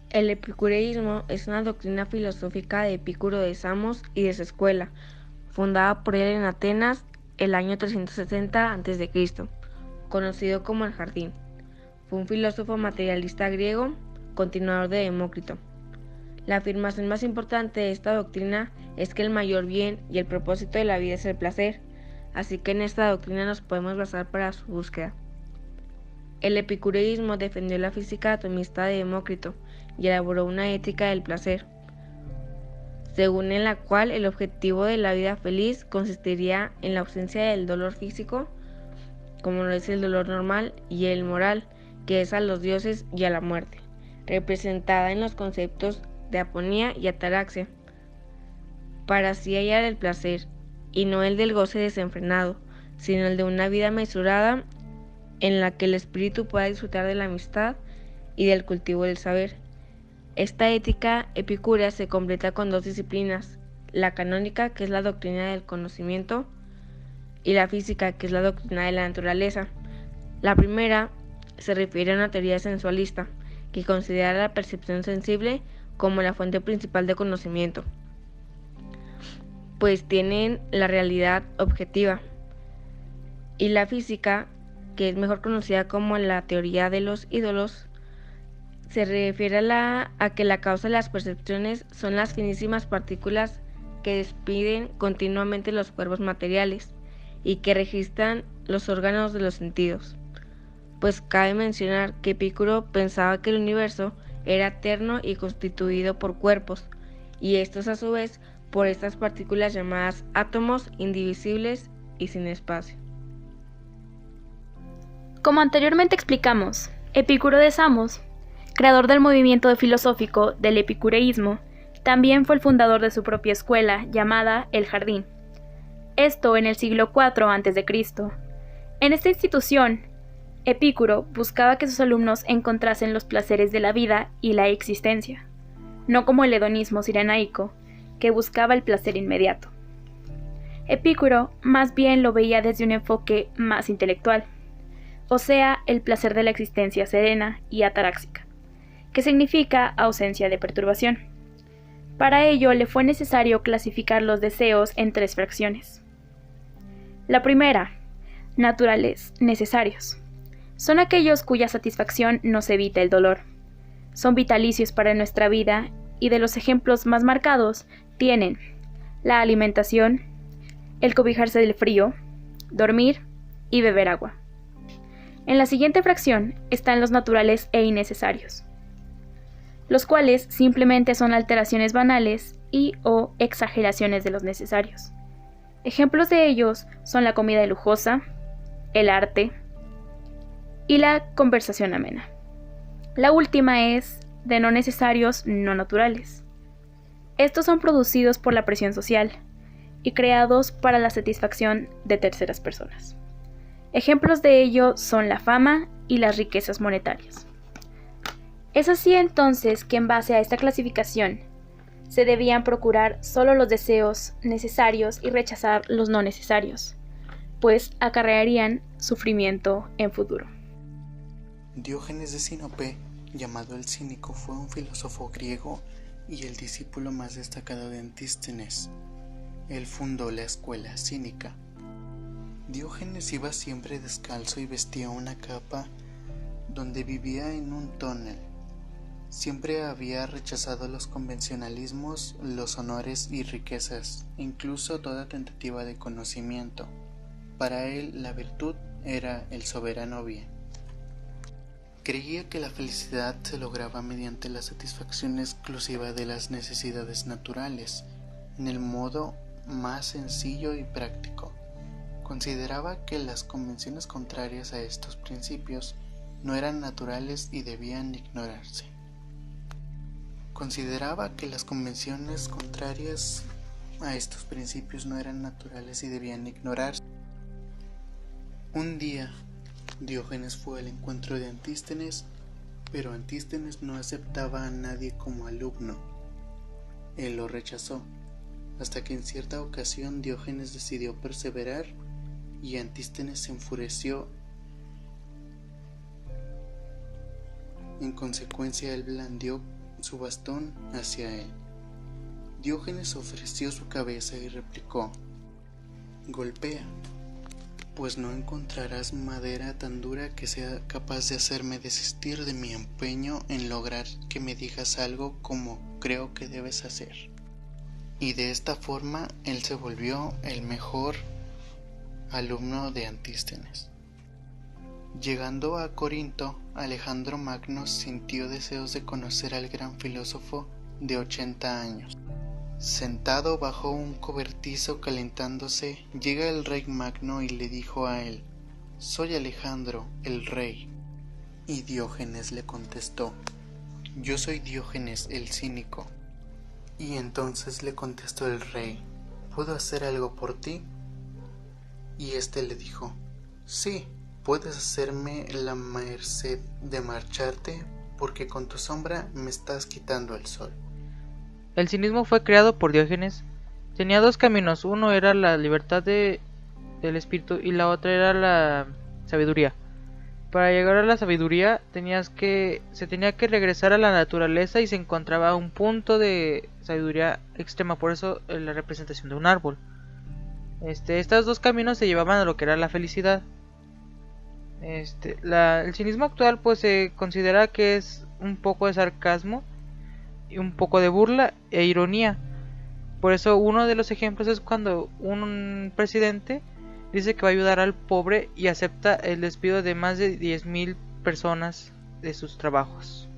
El epicureísmo es una doctrina filosófica de Epicuro de Samos y de su escuela, fundada por él en Atenas el año 360 a.C., conocido como el Jardín. Fue un filósofo materialista griego, continuador de Demócrito. La afirmación más importante de esta doctrina es que el mayor bien y el propósito de la vida es el placer, así que en esta doctrina nos podemos basar para su búsqueda. El epicureísmo defendió la física atomista de Demócrito y elaboró una ética del placer, según en la cual el objetivo de la vida feliz consistiría en la ausencia del dolor físico, como lo es el dolor normal, y el moral, que es a los dioses y a la muerte, representada en los conceptos de aponía y ataraxia, para así hallar el placer, y no el del goce desenfrenado, sino el de una vida mesurada en la que el espíritu pueda disfrutar de la amistad y del cultivo del saber. Esta ética epicúrea se completa con dos disciplinas, la canónica, que es la doctrina del conocimiento, y la física, que es la doctrina de la naturaleza. La primera se refiere a una teoría sensualista, que considera la percepción sensible como la fuente principal de conocimiento, pues tienen la realidad objetiva. Y la física, que es mejor conocida como la teoría de los ídolos, se refiere a que la causa de las percepciones son las finísimas partículas que despiden continuamente los cuerpos materiales y que registran los órganos de los sentidos. Pues cabe mencionar que Epicuro pensaba que el universo era eterno y constituido por cuerpos, y estos a su vez por estas partículas llamadas átomos indivisibles y sin espacio. Como anteriormente explicamos, Epicuro de Samos, creador del movimiento filosófico del epicureísmo, también fue el fundador de su propia escuela llamada El Jardín. Esto en el siglo IV a.C. En esta institución, Epicuro buscaba que sus alumnos encontrasen los placeres de la vida y la existencia, no como el hedonismo cirenaico, que buscaba el placer inmediato. Epicuro más bien lo veía desde un enfoque más intelectual, o sea, el placer de la existencia serena y ataráxica, que significa ausencia de perturbación. Para ello le fue necesario clasificar los deseos en tres fracciones. La primera, naturales, necesarios. Son aquellos cuya satisfacción nos evita el dolor. Son vitalicios para nuestra vida y de los ejemplos más marcados tienen la alimentación, el cobijarse del frío, dormir y beber agua. En la siguiente fracción están los naturales e innecesarios, los cuales simplemente son alteraciones banales y o exageraciones de los necesarios. Ejemplos de ellos son la comida lujosa, el arte y la conversación amena. La última es de no necesarios no naturales. Estos son producidos por la presión social y creados para la satisfacción de terceras personas. Ejemplos de ello son la fama y las riquezas monetarias. Es así entonces que en base a esta clasificación se debían procurar solo los deseos necesarios y rechazar los no necesarios, pues acarrearían sufrimiento en futuro. Diógenes de Sinope, llamado el Cínico, fue un filósofo griego y el discípulo más destacado de Antístenes. Él fundó la escuela cínica. Diógenes iba siempre descalzo y vestía una capa donde vivía en un tonel. Siempre había rechazado los convencionalismos, los honores y riquezas, incluso toda tentativa de conocimiento. Para él, la virtud era el soberano bien. Creía que la felicidad se lograba mediante la satisfacción exclusiva de las necesidades naturales, en el modo más sencillo y práctico. Consideraba que las convenciones contrarias a estos principios no eran naturales y debían ignorarse. Un día, Diógenes fue al encuentro de Antístenes, pero Antístenes no aceptaba a nadie como alumno. Él lo rechazó, hasta que en cierta ocasión Diógenes decidió perseverar y Antístenes se enfureció. En consecuencia, él blandió su bastón hacia él. Diógenes ofreció su cabeza y replicó: golpea, pues no encontrarás madera tan dura que sea capaz de hacerme desistir de mi empeño en lograr que me digas algo como creo que debes hacer. Y de esta forma él se volvió el mejor alumno de Antístenes. Llegando a Corinto, Alejandro Magno sintió deseos de conocer al gran filósofo de 80 años. Sentado bajo un cobertizo calentándose, llega el rey Magno y le dijo a él: soy Alejandro, el rey. Y Diógenes le contestó: yo soy Diógenes el cínico. Y entonces le contestó el rey: ¿puedo hacer algo por ti? Y éste le dijo: sí, puedes hacerme la merced de marcharte, porque con tu sombra me estás quitando el sol. El cinismo fue creado por Diógenes. Tenía dos caminos: uno era la libertad del espíritu y la otra era la sabiduría. Para llegar a la sabiduría se tenía que regresar a la naturaleza y se encontraba a un punto de sabiduría extrema, por eso la representación de un árbol. Estos dos caminos se llevaban a lo que era la felicidad. El cinismo actual pues se considera que es un poco de sarcasmo y un poco de burla e ironía. Por eso uno de los ejemplos es cuando un presidente dice que va a ayudar al pobre y acepta el despido de más de 10,000 personas de sus trabajos.